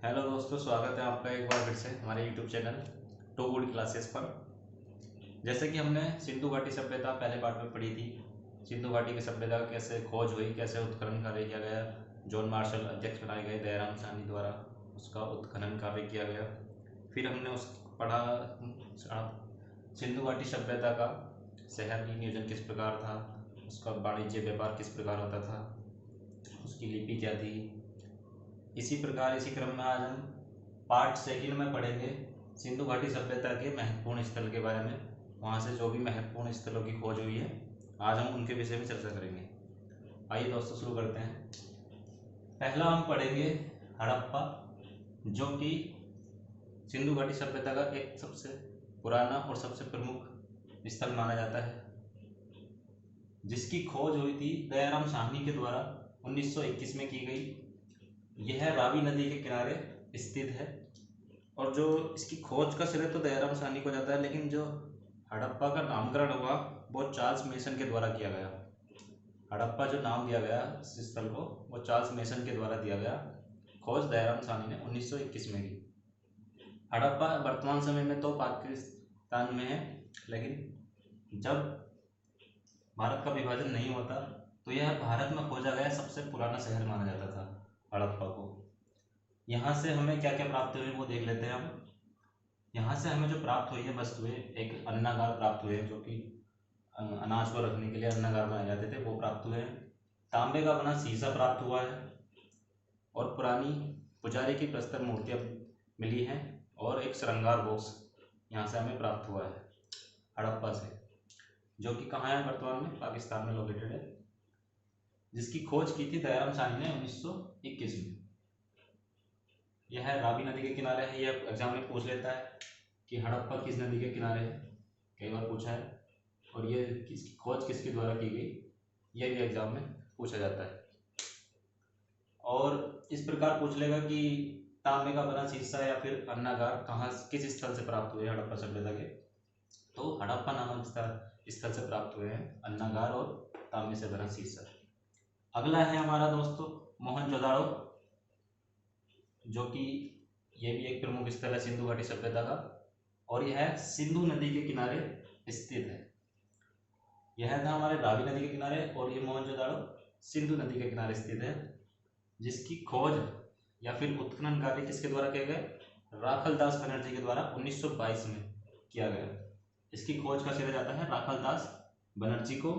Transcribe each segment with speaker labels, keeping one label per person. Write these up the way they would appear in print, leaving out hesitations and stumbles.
Speaker 1: Hello दोस्तों, स्वागत है आपका एक बार फिर से हमारे YouTube channel to good classes पर। जैसे कि हमने सिंधु घाटी सभ्यता पहले पार्ट में पढ़ी थी। सिंधु घाटी की सभ्यता कैसे खोज हुई, कैसे उत्खनन कार्य किया गया, जॉन मार्शल अध्यक्ष बनाए गए दयाराम साहनी द्वारा, उसका उत्खनन कार्य किया गया। फिर हमने उस पढ़ा सिंधु घाटी सभ्यता का शहर नियोजन किस प्रकार था, उसका वाणिज्य व्यापार किस प्रकार होता था, उसकी लिपि क्या थी। इसी प्रकार इसी क्रम में आज हम पार्ट सेकंड में पढ़ेंगे सिंधु घाटी सभ्यता के महत्वपूर्ण स्थल के बारे में। वहाँ से जो भी महत्वपूर्ण स्थलों की खोज हुई है, आज हम उनके विषय में चर्चा करेंगे। आइए दोस्तों, शुरू करते हैं। पहला हम पढ़ेंगे हड़प्पा, जो कि सिंधु घाटी सभ्यता का एक सबसे पुराना और सबसे प्रमुख स्थल माना जाता है, जिसकी खोज हुई थी दयाराम साहनी के द्वारा 1921 में की गई। यह रावी नदी के किनारे स्थित है और जो इसकी खोज का श्रेय तो दयाराम साहनी को जाता है, लेकिन जो हड़प्पा का नामकरण हुआ वो चार्ल्स मेसन के द्वारा किया गया। हड़प्पा जो नाम दिया गया इस स्थल को, वो चार्ल्स मेसन के द्वारा दिया गया। खोज दयाराम साहनी ने 1921 में की। हड़प्पा वर्तमान समय में तो पाकिस्तान में है, लेकिन जब भारत का विभाजन नहीं होता तो यह भारत में खोजा गया सबसे पुराना शहर माना जाता था हड़प्पा को। यहाँ से हमें क्या क्या प्राप्त हुई वो देख लेते हैं हम। यहाँ से हमें जो प्राप्त हुई है वस्तुएं, एक अन्नागार प्राप्त हुए हैं, जो कि अनाज को रखने के लिए अन्नागार बनाए जाते थे, वो प्राप्त हुए हैं। तांबे का बना शीशा प्राप्त हुआ है और पुरानी पुजारी की प्रस्तर मूर्तियाँ मिली हैं और एक श्रृंगार बॉक्स यहाँ से हमें प्राप्त हुआ है हड़प्पा से, जो कि कहाँ है, वर्तमान में पाकिस्तान में लोकेटेड है, जिसकी खोज की थी दयाराम साहनी ने 1921 में। यह रावी नदी के किनारे है। यह एग्जाम में पूछ लेता है कि हड़प्पा किस नदी के किनारे है, कई बार पूछा है। और ये किसकी खोज किसके द्वारा की गई, यह भी एग्जाम में पूछा जाता है। और इस प्रकार पूछ लेगा कि तांबे का बना शीशा या फिर अन्नागार कहाँ किस स्थल से प्राप्त हुए हड़प्पा सभ्यता के, तो हड़प्पा नामक स्थल से प्राप्त हुए हैं अन्नागार और तांबे से बना शीशा। अगला है हमारा दोस्तों मोहनजोदाड़ो, जो कि यह भी एक प्रमुख स्थल है सिंधु घाटी सभ्यता का, और यह सिंधु नदी के किनारे स्थित है। यह था हमारे रावी नदी के किनारे और ये मोहनजोदाड़ो सिंधु नदी के किनारे स्थित है, जिसकी खोज या फिर उत्खनन कार्य किसके द्वारा किया गया, राखलदास बनर्जी के द्वारा 1922 में किया गया। इसकी खोज का श्रेय जाता है राखलदास बनर्जी को।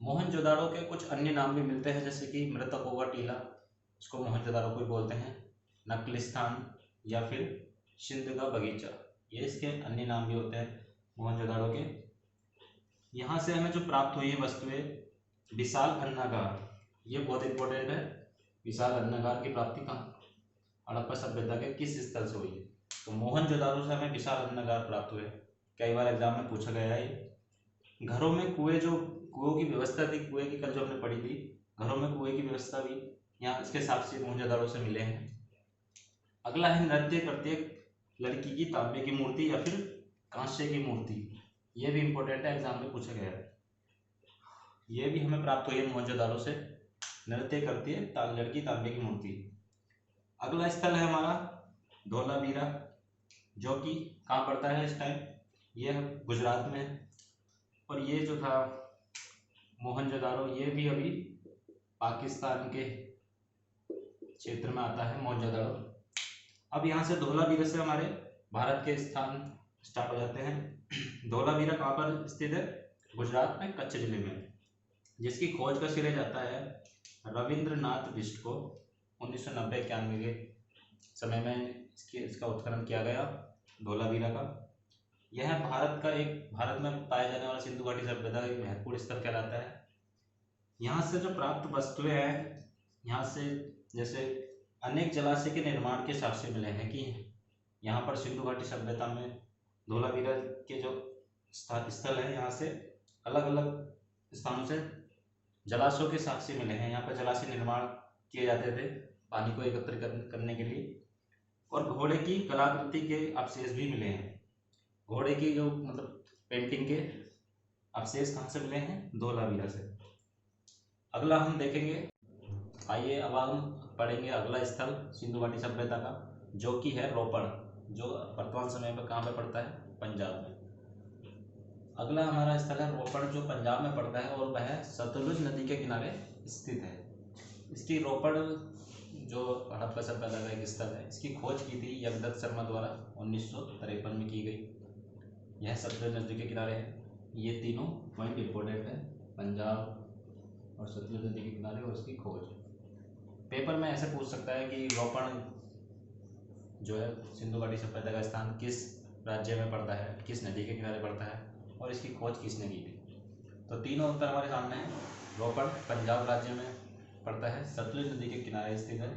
Speaker 1: मोहनजोदाड़ो के कुछ अन्य नाम भी मिलते हैं, जैसे कि मृतकों का टीला, इसको मोहनजोदाड़ो को बोलते हैं, नकलिस्तान या फिर सिंध का बगीचा, ये इसके अन्य नाम भी होते हैं मोहनजोदाड़ो के। यहाँ से हमें जो प्राप्त हुई है वस्तुएं, विशाल अन्नागार, ये बहुत इंपॉर्टेंट है। विशाल अन्नागार की प्राप्ति कहाँ, हड़प्पा सभ्यता के किस स्थल से हुई है, तो मोहनजोदाड़ो से हमें विशाल अन्नागार प्राप्त हुए। कई बार एग्जाम में पूछा गया है। घरों में कुओं की व्यवस्था थी, कुएं की कल जो हमने पढ़ी थी, घरों में कुएं की व्यवस्था भी यहाँ इसके हिसाब से मोहनजोदाड़ो से मिले हैं। अगला है नृत्य करती लड़की की तांबे की मूर्ति या फिर कांस्य की मूर्ति, ये भी इंपॉर्टेंट है, एग्जाम में पूछा गया है। ये भी हमें प्राप्त हुई है मोहनजोदाड़ो से, नृत्य करती है लड़की तांबे की मूर्ति। अगला स्थल है हमारा धोलावीरा, जो कि कहाँ पड़ता है इस टाइम, यह गुजरात में है। और ये जो था मोहनजोदाड़ो, ये भी अभी पाकिस्तान के क्षेत्र में आता है मोहनजोदाड़ो। अब यहाँ से धोलावीरा से हमारे भारत के स्थान स्टार्ट हो जाते हैं। धोलावीरा कहाँ पर स्थित है, गुजरात में कच्छ जिले में, जिसकी खोज का श्रेय जाता है रविंद्रनाथ बिष्ट को। 1990-91 के समय में इसका उत्खनन किया गया धोलावीरा का। यह भारत में पाया जाने वाला सिंधु घाटी सभ्यता का एक महत्वपूर्ण स्थल कहलाता है। यहाँ से जो प्राप्त वस्तुएं हैं, यहाँ से जैसे अनेक जलाशय के निर्माण के साक्ष्य मिले हैं कि यहाँ पर सिंधु घाटी सभ्यता में धोलावीरा के जो स्थल है, यहाँ से अलग अलग स्थानों से जलाशयों के साक्ष्य मिले हैं। यहाँ पर जलाशय निर्माण किए जाते थे पानी को एकत्र करने के लिए, और घोड़े की कलाकृति के अवशेष भी मिले हैं। घोड़े की जो मतलब पेंटिंग के अवशेष कहाँ से मिले हैं, धोलावीरा से। अगला हम देखेंगे, आइए अब हम पढ़ेंगे अगला स्थल सिंधु घाटी सभ्यता का, जो कि है रोपड़, जो वर्तमान समय में कहाँ पे पड़ता है, पंजाब में। अगला हमारा स्थल है रोपड़, जो पंजाब में पड़ता है और वह सतलुज नदी के किनारे स्थित है। इसकी रोपड़ जो हड़प्पा सभ्यता का एक स्थल है, इसकी खोज की थी जगदत्त शर्मा द्वारा 1953 में की गई। यह सतलुज नदी के किनारे है। ये तीनों पॉइंट इंपॉर्टेंट है, पंजाब और सतलुज नदी के किनारे और उसकी खोज। पेपर में ऐसे पूछ सकता है कि रोपड़ जो है सिंधु घाटी सभ्यता का स्थान किस राज्य में पड़ता है, किस नदी के किनारे पड़ता है और इसकी खोज किसने की थी। तो तीनों उत्तर हमारे सामने हैं। रोपड़ पंजाब राज्य में पड़ता है, सतलुज नदी के किनारे स्थित है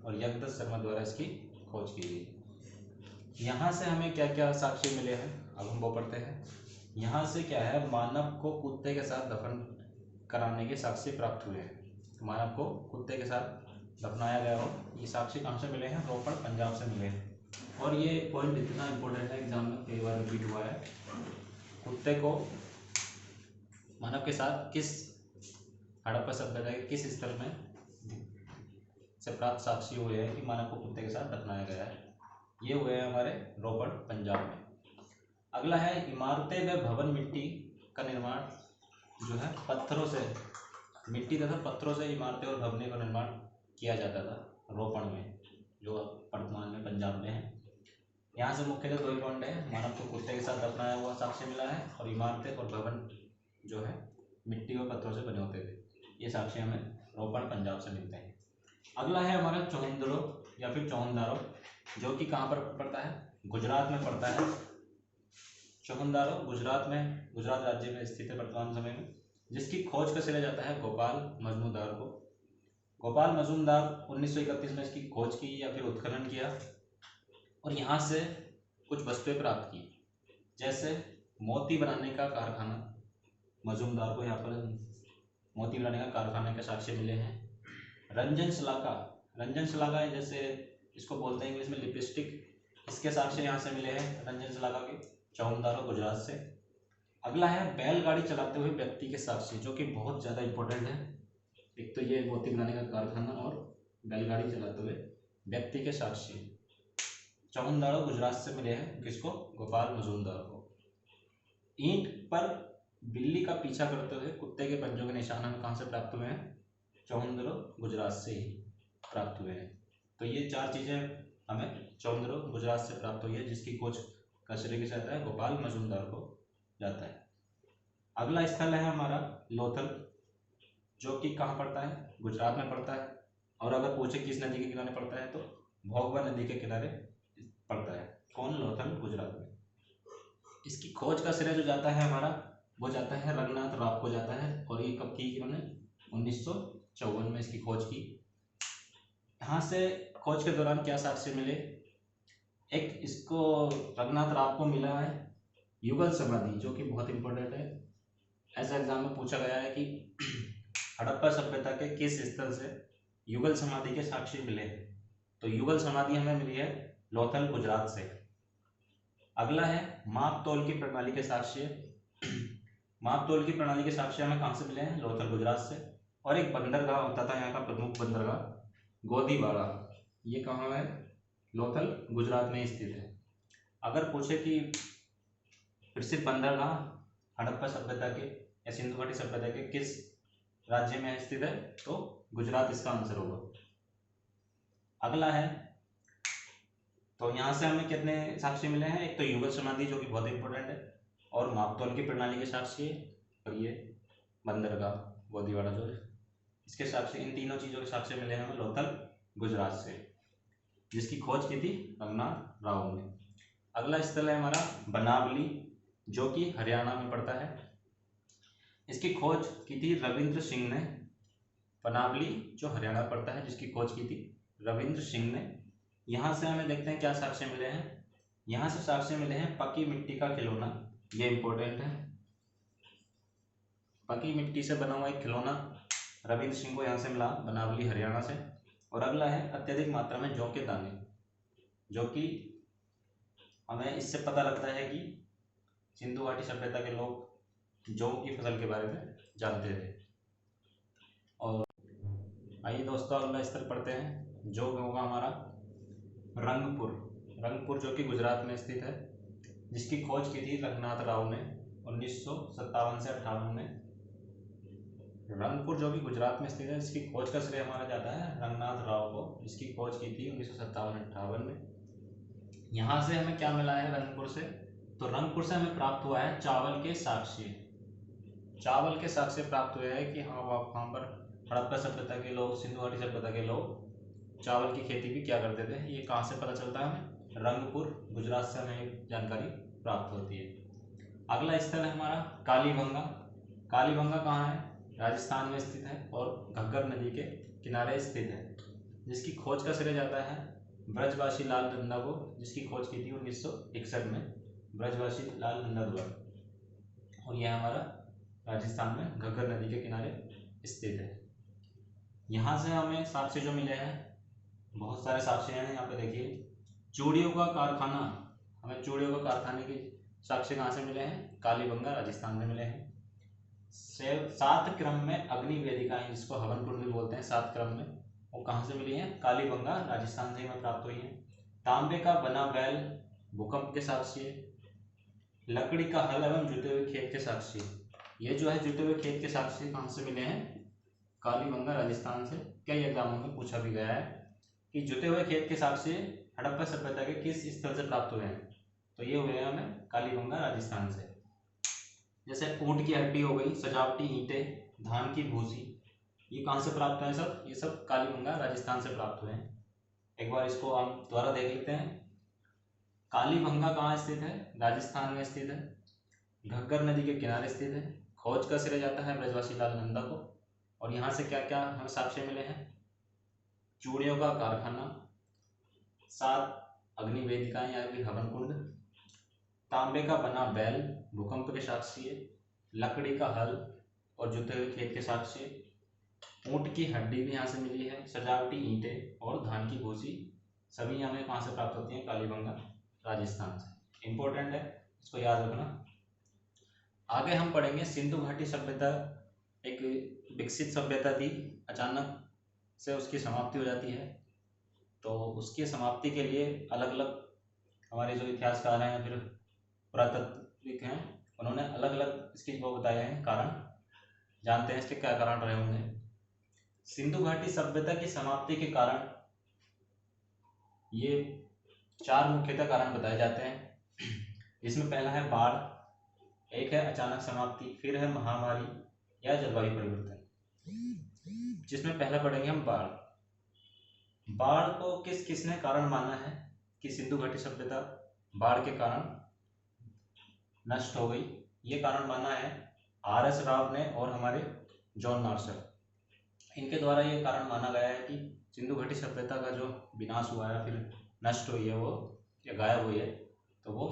Speaker 1: और जगदत्त शर्मा द्वारा इसकी खोज की गई। यहाँ से हमें क्या क्या साक्ष्य मिले हैं, अब हम वो पढ़ते हैं। यहाँ से क्या है, मानव को कुत्ते के साथ दफन कराने के साक्ष्य प्राप्त हुए हैं। मानव को कुत्ते के साथ दफनाया गया हो, ये साक्ष्य कहाँ से मिले हैं, रोपड़ पंजाब से मिले हैं। और ये पॉइंट इतना इम्पोर्टेंट है, एग्जाम में कई बार रिपीट हुआ है। कुत्ते को मानव के साथ किस हड़प्पा सभ्यता के किस स्थल में से प्राप्त साक्ष्य हुए हैं कि मानव को कुत्ते के साथ दफनाया गया है, ये हुए हैं हमारे रोपड़ पंजाब में। अगला है इमारतें व भवन मिट्टी का निर्माण जो है पत्थरों से, मिट्टी तथा पत्थरों से इमारतें और भवनों का निर्माण किया जाता था रोपड़ में, जो वर्तमान में पंजाब में है। यहाँ से मुख्यतः दो ही पॉइंट है, मानव को कुत्ते के साथ दफनाया हुआ साक्ष्य मिला है और इमारतें और भवन जो है मिट्टी और पत्थरों से बने होते थे। ये साक्ष्य हमें रोपड़ पंजाब से मिलते हैं। अगला है हमारा चौहंदरो या फिर चौहंदारो, जो कि कहाँ पर पड़ता है, गुजरात में पड़ता है। चौहंदारो गुजरात में, गुजरात राज्य में स्थित है वर्तमान समय में, जिसकी खोज का श्रेय जाता है गोपाल मजूमदार को। गोपाल मजूमदार 1931 में इसकी खोज की या फिर उत्खनन किया और यहाँ से कुछ वस्तुएं प्राप्त की, जैसे मोती बनाने का कारखाना। मजूमदार को यहाँ पर मोती बनाने का कारखाने के साक्ष्य मिले हैं। रंजन शलाका, रंजन शलाका है जैसे इसको बोलते हैं इंग्लिश में लिपस्टिक, इसके साक्ष्य यहाँ से मिले हैं रंजन शलाका के, चौहंदारो गुजरात से। अगला है बैलगाड़ी चलाते हुए व्यक्ति के साक्ष्य, जो कि बहुत ज़्यादा इंपॉर्टेंट है। एक तो ये मोती बनाने का कारखाना और बैलगाड़ी चलाते हुए व्यक्ति के साक्ष्य चौहंदारो गुजरात से मिले हैं, किसको, गोपाल मजूमदार को। ईंट पर बिल्ली का पीछा करते हुए कुत्ते के पंजों के निशान हमें कहाँ से प्राप्त हुए हैं, चौहंदारो गुजरात से ही प्राप्त हुए हैं। तो ये चार चीज़ें हमें चौहंदारो गुजरात से प्राप्त हुई है, जिसकी खोज का श्रेय किसे जाता है, गोपाल मजूमदार को जाता है। अगला स्थल है हमारा लोथल, जो कि कहाँ पड़ता है, गुजरात में पड़ता है। और अगर पूछे किस नदी के किनारे पड़ता है, तो भोगवा नदी के किनारे पड़ता है। कौन, लोथल, गुजरात में। इसकी खोज का श्रेय जो जाता है हमारा, वो जाता है रंगनाथ राव को जाता है। और ये कब की इन्होंने, 1954 में इसकी खोज की। यहाँ से खोज के दौरान क्या साक्ष्य मिले, एक इसको रंगनाथ राव को मिला है युगल समाधि, जो कि बहुत इंपॉर्टेंट है। ऐसा एग्जाम में पूछा गया है कि हड़प्पा सभ्यता के किस स्थल से युगल समाधि के साक्ष्य मिले हैं, तो युगल समाधि हमें मिली है लोथल, गुजरात से। अगला है माप तोल की प्रणाली के साक्ष्य। माप तोल की प्रणाली के साक्ष्य हमें कहाँ से मिले हैं, लोथल, गुजरात से। और एक बंदरगाह होता था यहाँ का प्रमुख बंदरगाह, गोदीवाड़ा, ये कहाँ है, लोथल, गुजरात में स्थित है। अगर पूछे कि प्रसिद्ध बंदरगाह हड़प्पा सभ्यता के या सिंधु घाटी सभ्यता के किस राज्य में स्थित है, तो गुजरात इसका आंसर होगा। अगला है, तो यहाँ से हमें कितने साक्ष्य मिले हैं, एक तो युगल समाधि जो कि बहुत इंपॉर्टेंट है, और मापतोल की प्रणाली के साक्ष्य, और ये बंदरगाह गोदीवाड़ा जो है इसके साक्ष्य, इन तीनों चीज़ों के साक्ष्य मिले हमें लोथल, गुजरात से, जिसकी खोज की थी रंगनाथ राव ने। अगला स्थल है हमारा बनावली, जो कि हरियाणा में पड़ता है। इसकी खोज की थी रविंद्र सिंह ने। बनावली जो हरियाणा में पड़ता है, जिसकी खोज की थी रविंद्र सिंह ने। यहाँ से हमें देखते हैं क्या साक्ष्य मिले हैं। यहाँ से साक्ष्य मिले हैं पकी मिट्टी का खिलौना, ये इंपॉर्टेंट है। पकी मिट्टी से बना हुआ एक खिलौना रविंद्र सिंह को यहाँ से मिला, बनावली, हरियाणा से। और अगला है अत्यधिक मात्रा में जौ के दाने, जो कि हमें इससे पता लगता है कि सिंधु घाटी सभ्यता के लोग जौ की फसल के बारे में जानते थे। और आइए दोस्तों अगला स्तर पढ़ते हैं। जो होगा हमारा रंगपुर। रंगपुर जो कि गुजरात में स्थित है, जिसकी खोज की थी रघुनाथ राव ने 1957 से 58 में। रंगपुर जो कि गुजरात में स्थित है, इसकी खोज का श्रेय हमारा जाता है रघुनाथ राव को, जिसकी खोज की थी 1957-58 में। यहाँ से हमें क्या मिला है रंगपुर से, तो रंगपुर से हमें प्राप्त हुआ है चावल के साक्ष्य। चावल के साक्ष्य प्राप्त हुए हैं कि हाँ वहाँ पर हड़प्पा सभ्यता के लोग, सिंधु घाटी सभ्यता के लोग चावल की खेती भी क्या करते थे। ये कहाँ से पता चलता है हमें, रंगपुर गुजरात से हमें ये जानकारी प्राप्त होती है। अगला स्थल है हमारा कालीबंगा। कालीबंगा कहाँ है, राजस्थान में स्थित है और घग्गर नदी के किनारे स्थित है, जिसकी खोज का श्रेय जाता है ब्रजवासी लाल नंदा को, जिसकी खोज की थी 1961 में ब्रजवासी लाल नंदा द्वारा। और यह हमारा राजस्थान में घग्गर नदी के किनारे स्थित है। यहाँ से हमें साक्ष्य जो मिले हैं, बहुत सारे साक्ष्य हैं। यहाँ पे देखिए चूड़ियों का कारखाना, हमें चूड़ियों का कारखाने के साक्ष्य कहाँ से मिले हैं, कालीबंगा राजस्थान में मिले हैं। 7 क्रम में अग्नि वेदिकाएं, जिसको हवन कुंड भी बोलते हैं 7 क्रम में, वो कहाँ से मिली हैं, कालीबंगा राजस्थान से हमें प्राप्त हुई है। तांबे का बना बैल भूकंप के साक्ष्य, लकड़ी का हल एवं जुते हुए खेत के साक्ष्य। ये जो है जुते हुए खेत के साक्ष्य कहाँ से मिले हैं, कालीबंगा राजस्थान से। कई एग्जामों में पूछा भी गया है कि जुते हुए खेत के साक्ष्य हड़प्पा सभ्यता के किस स्थल से प्राप्त हुए हैं, तो ये हुए हैं हमें कालीबंगा राजस्थान से। जैसे ऊंट की हड्डी हो गई, सजावटी ईंटें, धान की भूसी, ये कहाँ से प्राप्त हुए हैं सब, ये सब कालीबंगा राजस्थान से प्राप्त हुए हैं। एक बार इसको हम दोबारा देख लेते हैं। कालीबंगा कहाँ स्थित है, राजस्थान में स्थित है, घग्गर नदी के किनारे स्थित है। खोज का श्रेय जाता है ब्रजवासी लाल नंदा को। और यहाँ से क्या क्या हमें साक्ष्य मिले हैं, चूड़ियों का कारखाना, 7 अग्नि वेदिकाएं या फिर हवन कुंड, तांबे का बना बैल भूकंप के साक्ष्य, लकड़ी का हल और जुते हुए खेत के साक्ष्य, ऊंट की हड्डी भी यहाँ से मिली है, सजावटी ईंटें और धान की भूसी, सभी हमें कहाँ से प्राप्त होती हैं, कालीबंगा राजस्थान से। इंपॉर्टेंट है, इसको याद रखना। आगे हम पढ़ेंगे सिंधु घाटी सभ्यता एक विकसित सभ्यता थी, अचानक से उसकी समाप्ति हो जाती है। तो उसकी समाप्ति के लिए अलग अलग हमारे जो इतिहासकार हैं या फिर पुरातात्विक हैं, उन्होंने अलग अलग इसकी वो बताए हैं कारण। जानते हैं इसके क्या कारण रहे होंगे। सिंधु घाटी सभ्यता की समाप्ति के कारण ये 4 मुख्यतः कारण बताए जाते हैं। इसमें पहला है बाढ़, एक है अचानक समाप्ति, फिर है महामारी या जलवायु परिवर्तन। जिसमें पहला पढ़ेंगे हम बाढ़। बाढ़ को किस किसने कारण माना है कि सिंधु घाटी सभ्यता बाढ़ के कारण नष्ट हो गई, ये कारण माना है RS राव ने और हमारे जॉन मार्शल। इनके द्वारा ये कारण माना गया है कि सिंधु घाटी सभ्यता का जो विनाश हुआ है फिर नष्ट हुई है वो या गायब हुई है, तो वो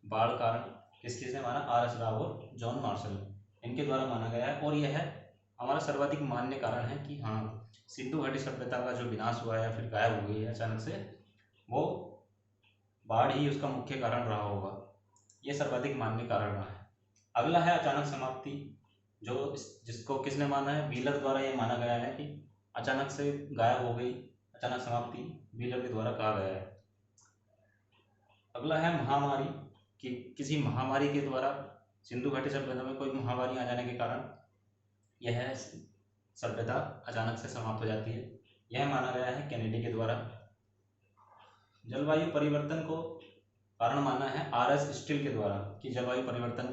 Speaker 1: बाढ़ कारण किसने माना, RS राव और जॉन मार्शल, इनके द्वारा माना गया है। और यह हमारा सर्वाधिक मान्य कारण है कि हाँ सिंधु घाटी सभ्यता का जो विनाश हुआ है या फिर गायब हो गई है अचानक से, वो बाढ़ ही उसका मुख्य कारण रहा होगा। ये सर्वाधिक मान्य कारण रहा है। अगला है अचानक समाप्ति, जो जिसको किसने माना है, व्हीलर द्वारा ये माना गया है कि अचानक से गायब हो गई, अचानक समाप्ति व्हीलर के द्वारा कहा गया है। अगला है महामारी, कि किसी महामारी के द्वारा सिंधु घाटी सभ्यता में कोई महामारी आ जाने के कारण यह सभ्यता अचानक से समाप्त हो जाती है, यह माना गया है केनेडी के द्वारा। जलवायु परिवर्तन को कारण माना है RS स्टील के द्वारा, कि जलवायु परिवर्तन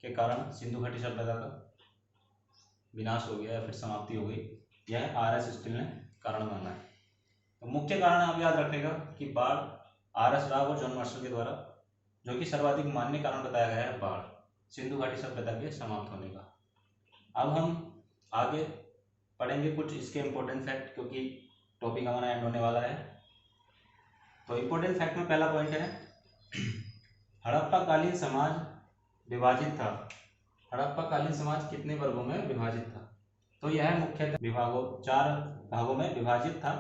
Speaker 1: के कारण सिंधु घाटी सभ्यता का विनाश हो गया या फिर समाप्ति हो गई, यह RS स्टील ने कारण माना है। तो मुख्य कारण आप याद रखिएगा कि बाढ़, RS राव और जॉन मार्शल के द्वारा, जो कि सर्वाधिक मान्य कारण बताया गया है बाढ़, सिंधु घाटी सभ्यता के समाप्त होने का। अब हम आगे पढ़ेंगे कुछ इसके इम्पोर्टेंट फैक्ट, क्योंकि टॉपिक हमारा एंड होने वाला है। तो इम्पोर्टेंट फैक्ट में पहला पॉइंट है, हड़प्पा कालीन समाज विभाजित था। हड़प्पा कालीन समाज कितने वर्गों में विभाजित था, तो यह मुख्यतः विभागों 4 भागों में विभाजित था,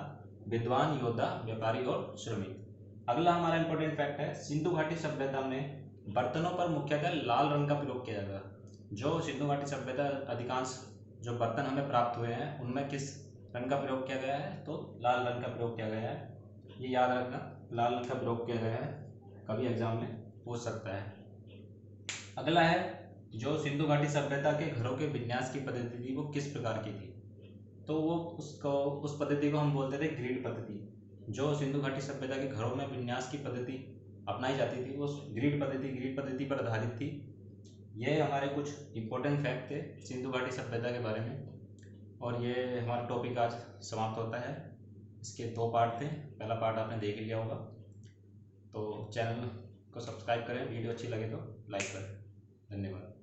Speaker 1: विद्वान, योद्धा, व्यापारी और श्रमिक। अगला हमारा इंपॉर्टेंट फैक्ट है, सिंधु घाटी सभ्यता में बर्तनों पर मुख्यतः लाल रंग का प्रयोग किया जाता है। जो सिंधु घाटी सभ्यता अधिकांश जो बर्तन हमें प्राप्त हुए हैं उनमें किस रंग का प्रयोग किया गया है तो लाल रंग का प्रयोग किया गया है, ये याद रखना, लाल रंग का प्रयोग किया गया है, कभी एग्जाम में पूछ सकता है। अगला है जो सिंधु घाटी सभ्यता के घरों के विन्यास की पद्धति थी वो किस प्रकार की थी, तो वो उस पद्धति को हम बोलते थे ग्रिड पद्धति। जो सिंधु घाटी सभ्यता के घरों में विन्यास की पद्धति अपनाई जाती थी वो ग्रिड पद्धति पर आधारित थी। ये हमारे कुछ इंपॉर्टेंट फैक्ट थे सिंधु घाटी सभ्यता के बारे में, और ये हमारा टॉपिक आज समाप्त होता है। इसके 2 पार्ट थे, पहला पार्ट आपने देख लिया होगा, तो चैनल को सब्सक्राइब करें, वीडियो अच्छी लगे तो लाइक करें। धन्यवाद।